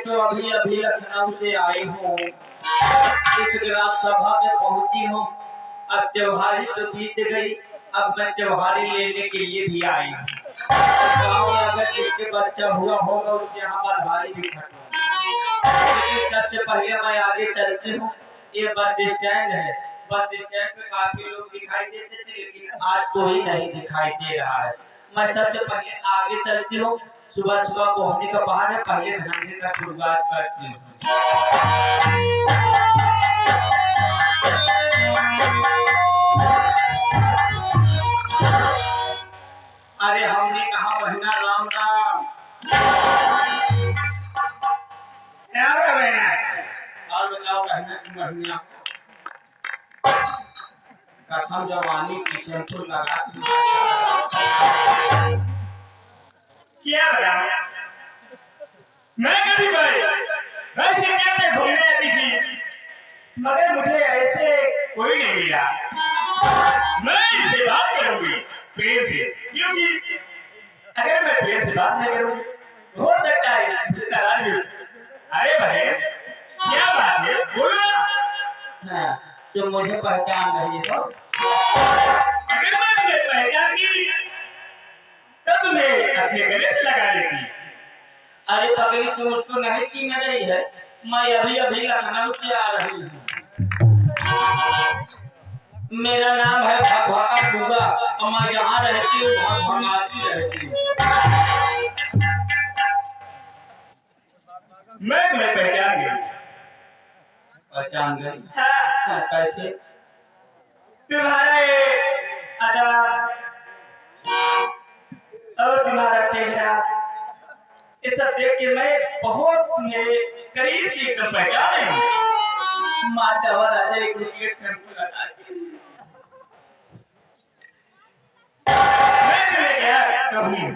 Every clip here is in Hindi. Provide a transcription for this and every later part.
तो अभी अभी लखनऊ से आई हूँ, इस ग्राम सभा में पहुंची हूँ। अब त्योहारी तो बीत गई, अब मैं त्योहारी लेने के लिए भी आई हूँ। गाँव में अगर किसके बच्चा हुआ होगा उसके यहाँ बधाई भी खत्म। लेकिन सबसे पहले मैं आगे चलती हूँ। ये बस स्टैंड है, बस स्टैंड पे काफी लोग दिखाई देते थे, लेकिन आज कोई नहीं दिखाई दे रहा है। मैं सबसे पहले आगे चलती हूँ। सुबह सुबह पहुंचने का बहाने पहले धंधे का शुरुआत करती हूँ। अरे हमने कहा बहना राम राम। क्या बहना? और बताओ बहना की महीना कसम जवानी की शैम्पू लगा क्या बताऊं? मैं कभी वैसे में घूमने आती थी, मगर मुझे ऐसे कोई नहीं मिला। मैं इससे बात करूंगी प्रेम से, क्योंकि अगर मैं प्रेम से बात नहीं करूंगी हो सकता है इससे नाराज भी। अरे बहन, क्या बात है, बोलो ना। हाँ, तुम मुझे पहचान रही हो? अगर मैं तुम्हें पहचान की तो तुम्हें अपने गले से लगा लेती। अरे पगड़ी तुम उसको नहीं की नहीं है, मैं अभी अभी लखनऊ से आ रही हूँ। मेरा नाम है भगवाका बुआ और मैं जहाँ रहती हूँ भगवाती रहती हूँ। मैं तुम्हें पहचान गई। पहचान गई? हाँ, कैसे? तुम्हारा ये अदा और तुम्हारा चेहरा, ये सब देख के मैं बहुत करीब से एकदम पहचान रही हूँ। माता और दादा एक रुपये शैम्पू लगा के मैं तुम्हें क्या कहूँ,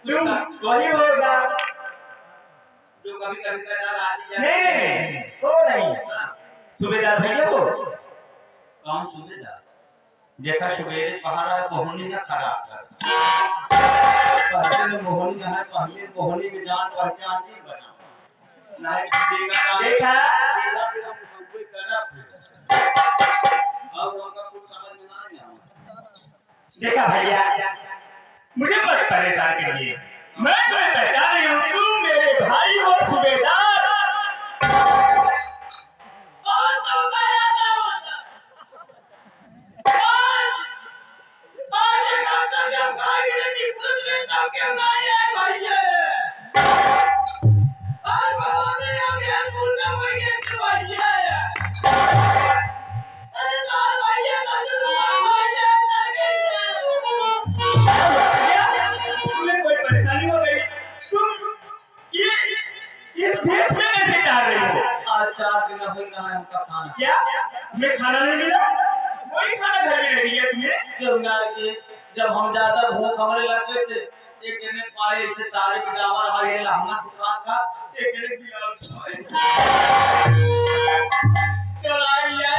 तुम वही होगा जो कभी कभी कदार आती जाती नहीं, वो नहीं, सूबेदार भैया तो। कौन सूबेदार? देखा सुबेरे पहाड़ा मोहनी ना खराब कर पहले में मोहनी है, पहले मोहनी में जान पहचान नहीं बना देखा अब उनका कुछ समझ में नहीं आया। देखा भैया, मुझे मत परेशान करिए, मैं तुम्हें पहचान रही हूँ, तुम मेरे भाई हो सूबेदार। तुम्हें कोई परेशानी हो गई? तुम ये इस भेष में कैसे जा रही हो? आज 4 दिन हो गए हमका खाना। क्या तुम्हें खाना नहीं मिला? कोई खाना घर में नहीं है तुम्हें? क्यों ना कि जब हम ज्यादा भूख हमारे लगते थे, एक दिन में पाए से तारे पिटावर आगे लहंगा दुकान का एक दिन भी चलाई है।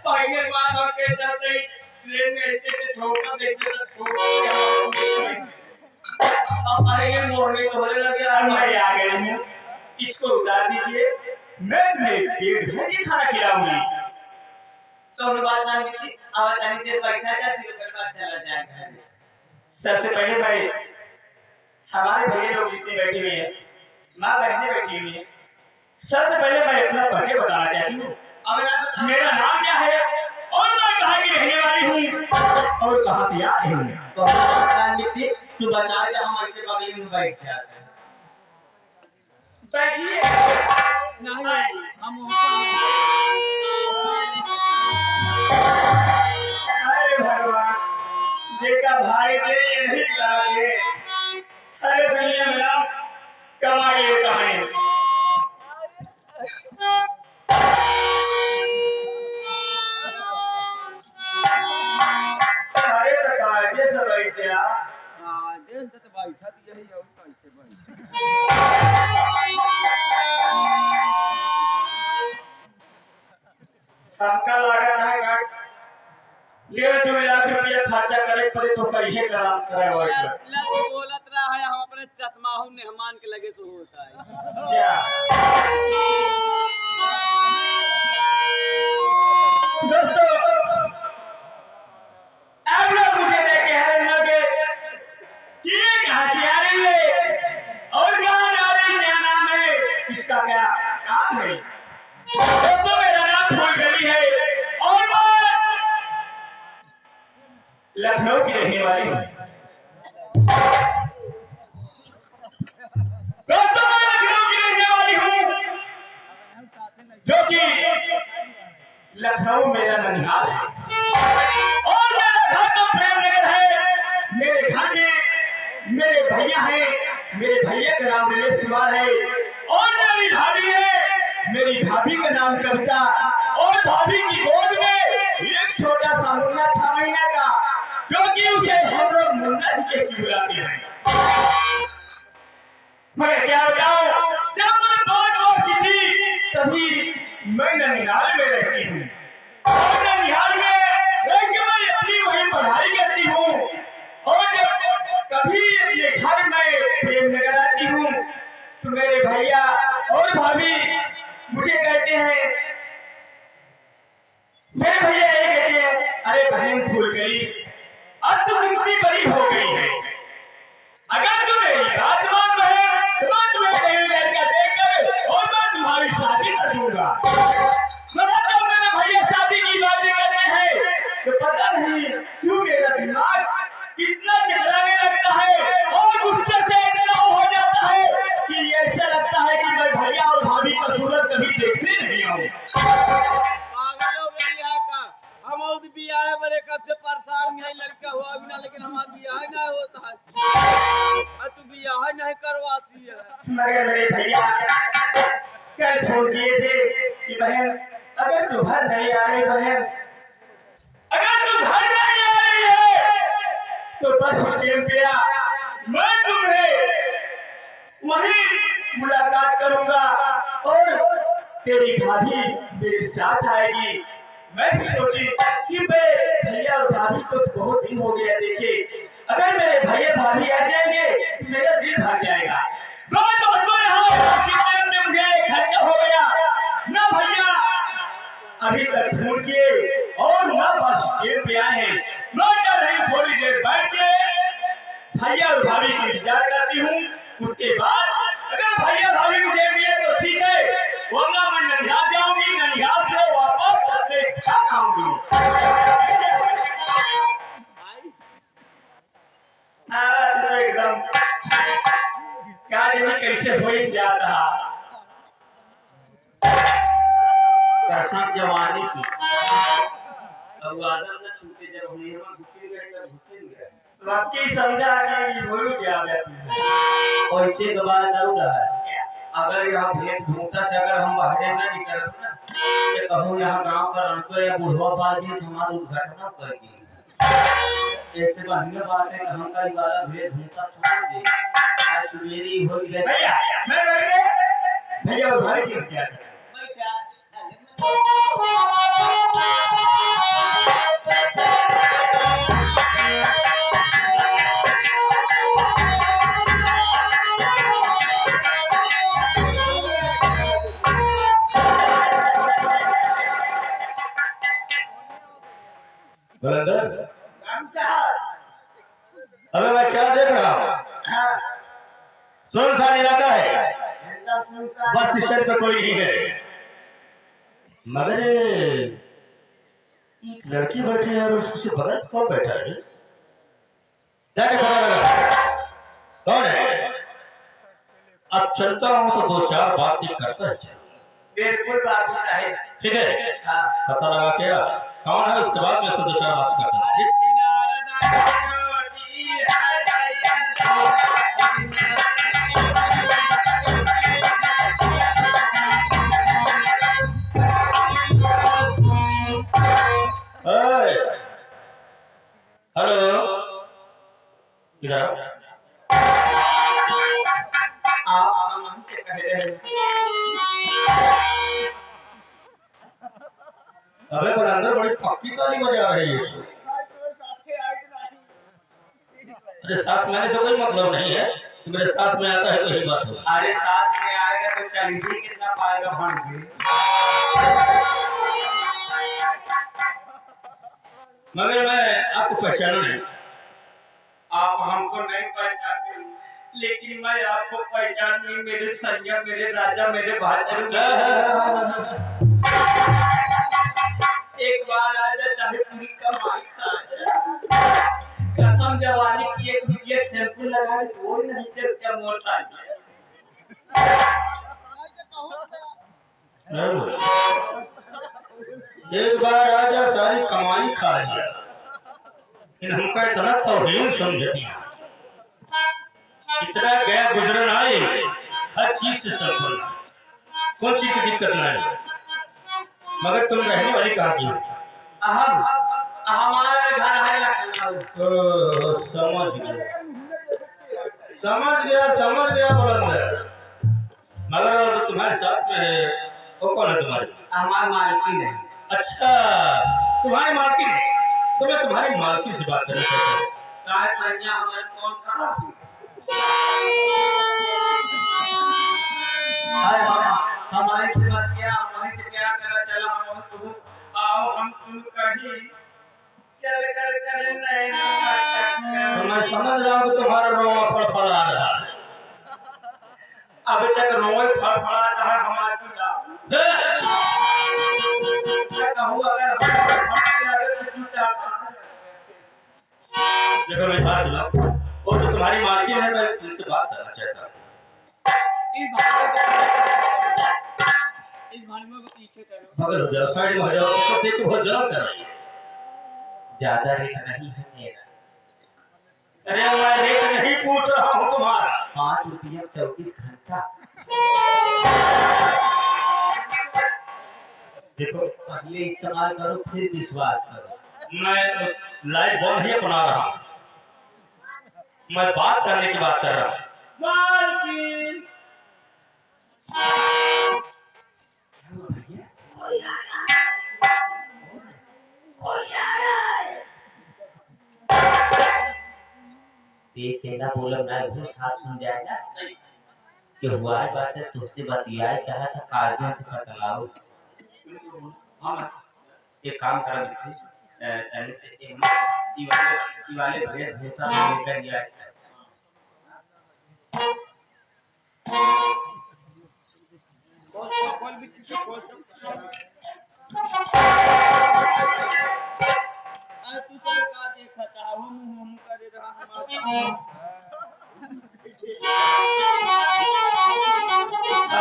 पहले बात हम के चलते ट्रेन में इतने ठोकर देखते थे, ठोकर अब आगे मोड़ने को होने लगे। मैं आ गई हूँ, इसको उतार दीजिए, मैं तुम्हें पेट भर के खाना खिलाऊंगी। तो बात ना की अब तनी देर बैठा जाए फिर उसके बाद चला जाएगा। सबसे पहले भाई हमारे भैया लोग जितने बैठे हुए हैं, माँ बहनें बैठी हुई हैं, सबसे पहले मैं अपना परिचय बताना चाहती हूँ। अब मेरा नाम क्या है और मैं कहाँ की रहने वाली हूँ और कहाँ से आई हूँ। तू बता दे, हम ऐसे बगल में बैठ जाते हैं। बैठिए। नहीं हम अरे भगवान, देखा भाई ने यही कहा है, अरे दुनिया में आप कमाइए कहाँ? अरे तो काहे से बैठे आप? दिन तक बैठा दिया ही और कैसे बैठ हमका लागत है ये 2 लाख रुपया खर्चा करे पड़े तो कहिए काम करे लग बोलत रहा है हम अपने चश्मा हूं मेहमान के लगे सो होता है क्या इसका क्या काम है। दोस्तों मेरा नाम फूलगली है और मैं लखनऊ की रहने वाली हूँ। दोस्तों मैं लखनऊ की रहने वाली हूँ, जो कि लखनऊ मेरा ननिहाल है और मेरा घर तो प्रेमनगर है। मेरे घर में मेरे भैया हैं, मेरे भैया का नाम नीलेश कुमार है और मेरी भाभी है, मेरी भाभी का नाम कविता और भाभी की गोद में एक छोटा सा मुन्ना 6 महीने का, जो कि उसे हम लोग मुन्ना ही के बुलाते हैं। मगर क्या बताऊं, जब मैं 5 वर्ष की थी तभी मैं ननिहाल में रहती हूँ और ननिहाल में रह के मैं अपनी वही पढ़ाई करती हूँ और जब कभी अपने घर में प्रेमनगर आती हूँ तो मेरे भैया और भाभी मुझे कहते हैं, मेरे भैया ये कहते हैं, अरे बहन फूलगली अब तुम इतनी बड़ी हो गई है, अगर तुम मेरी बात मान रहे तो मैं तुम्हें कहीं लड़का देकर और मैं तुम्हारी शादी कर दूंगा। मगर जब मैंने भैया शादी की बातें करते हैं तो पता नहीं क्यों मेरा दिमाग इतना चकराने लगता है और गुस्से से इतना हो जाता है कि ऐसा लगता है कि मैं भैया और भाभी का सूरत कभी देखने नहीं आऊं। पागल हो गई यहाँ का। हम और बियाह है बड़े कब से परेशान है, लड़का हुआ बिना लेकिन हमारा बियाह नहीं होता है। तू बियाह नहीं करवाती है। मगर मेरे भैया कल फोन किए थे कि बहन अगर तू घर नहीं आ रही, बहन अगर तू घर नहीं आ रही है तो बस स्टैंड पे आ, मैं तुम्हें वहीं मुलाकात करूंगा और तेरी भाभी मेरे साथ आएगी। मैं भी सोची कि मैं भैया और भाभी को बहुत दिन हो गया देखे, अगर मेरे भैया भाभी आ जाएंगे तो मेरा दिल भर जाएगा। दोस्तों यहाँ में मुझे घर का हो गया, ना भैया अभी तक फोन किए और ना बस स्टैंड पे आए हैं। मैं क्या नहीं थोड़ी देर बैठ के भैया और भाभी की इंतजार करती हूँ, उसके बाद अगर भैया भाभी को देख लिया तो ठीक है, वरना मैं ननिहाल जाऊंगी, ननिहाल से वापस अपने घर आऊंगी। तो एकदम क्या जाने कैसे हो ही जा रहा कसम जवानी की। अब आदम न छूटे, जब हम यहाँ घुसेंगे तब घुसेंगे। वाकई समझा कि हो गया और इससे के बाद जरूर है, अगर यहाँ वेशभूषा से अगर हम बाहर ना निकलते ना तो कहूँ यहाँ गांव का रणको या बुढ़वा बाजी हमारी दुर्घटना करेगी। ऐसे बढ़िया बात है कि हम का वाला वेशभूषा छोड़ दे, आज सुबेरी हो गई। भैया मैं बैठ के भैया और भाई की इंतजार कर अबे मैं क्या देख रहा हूँ, सुनसान इलाका है, बस स्टैंड पे कोई नहीं है, मगर एक लड़की बैठी है और उसके बगल कौन बैठा है? जाके पता लगा कौन है। अब चलता हूँ तो 2-4 बातें करता है। बिल्कुल बात है, ठीक है, पता लगा क्या कौन है, उसके बाद मैं उसको 2-4 बात करता हूँ। हेलो, इधर आप हमसे कह रहे हैं। अबे बलंदर बड़ी पक्की ताली बजा रही है। अरे साथ में आने से कोई मतलब नहीं है, मेरे साथ में आता है तो ही बात होगी। अरे साथ में आएगा तो चल भी कितना पाएगा भन भी। मगर मैं आपको पहचानू नहीं। आप हमको नहीं पहचानते, लेकिन मैं आपको पहचान नहीं, मेरे संजय, मेरे राजा, मेरे बहादुर। एक बार आजा, चाहे पूरी कमाई खा जा। कसम जवानी की एक रुपये शैम्पू लगा के वो नहीं दे क्या मोटा एक बार राजा सारी कमाई खा लिया, लेकिन हमका इतना तौहीन समझती, इतना गया गुजरन आए, हर चीज से संपन्न, कौन चीज की दिक्कत ना है। मगर तुम रहने वाली कहाँ की हो? हमारे घर है लखनऊ। समझ गया बुलंद। मगर तुम्हारे साथ में वो कौन है तुम्हारे? हमारे मालकिन है। अच्छा, तुम्हारी मालकिन है, तो मैं तुम्हारी मालकिन से बात करना चाहता हूँ। काय संज्ञा हमारे कौन खराब हमारी से बात किया, हमारी से प्यार करा, चला हम तुम आओ हम तुम कहीं चल कर नहीं तो मैं समझ रहा हूँ कि तुम्हारा रोआ फड़फड़ा रहा है। अभी तक रोए फड़फड़ा रहा हमारे पिता। मैं कहूँ अगर देखो मैं बात सुना, वो तो तुम्हारी मालकिन है, मैं तुमसे बात करना चाहता हूँ। इस भानुओं को पीछे करो। मगर व्यवसाय में हो जाओ तो देखो बहुत ज्यादा कर रही है। ज्यादा रेट नहीं है मेरा। अरे मैं रेट नहीं पूछ रहा हूँ तुम्हारा। 5 रुपया 24 घंटा। देखो पहले इस्तेमाल करो फिर विश्वास करो। मैं लाइव बॉल नहीं बना रहा हूँ, मैं बात करने की बात कर रहा हूँ। मालकिन देखेगा बोलो ना घूस हाथ सुन जाएगा कि हुआ है बात है तुझसे बतियाए चाहा था कागजों से पटलाओ। हाँ एक काम करा बेटे वाले भेसा लेकर गया कॉल भी कॉल तू चले का देखा था हम करे रहा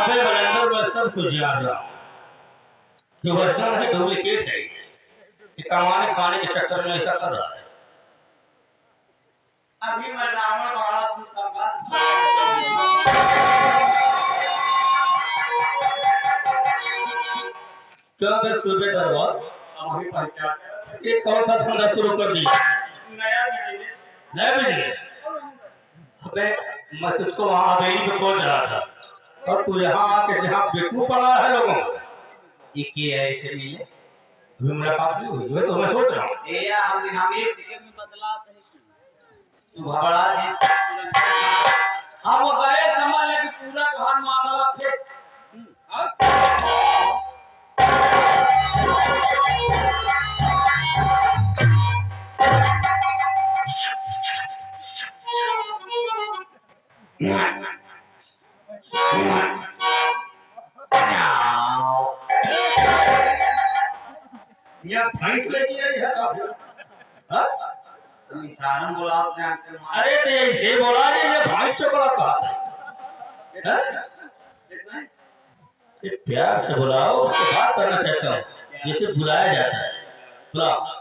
अबे बलंदर में सब कुछ याद रहा कि वर्षण है डुप्लीकेट है, कि कमाने खाने के चक्कर में ऐसा कर रहा है। अभी मैं रावण वाला तू संवाद क्या बे सुबह दरबार अभी पहचान एक कौन सा धंधा शुरू कर दिया? नया बिजनेस। नया बिजनेस? अबे मैं तुझको वहाँ हवेली पे खोज रहा था और तू यहाँ आके जहाँ बेवकूफ पड़ा है लोगों को, ये ऐसे मिले अभी मुलाकात नहीं हुई है तो मैं सोच रहा हूँ। ए या हम एक सेकंड में बतलाते हैं तू बड़ा जी हम गए समझ ले कि पूरा तोहार मामला फिर ये भैंस लेके आई है साहब? हाँ? सारण बोला आपने आपके मार अरे तो ऐसे बोला कि ये भैंस चोकड़ा कहा है? ये प्यार से बुलाओ, उससे बात करना चाहता हूँ, जिसे बुलाया जाता है। बुलाओ।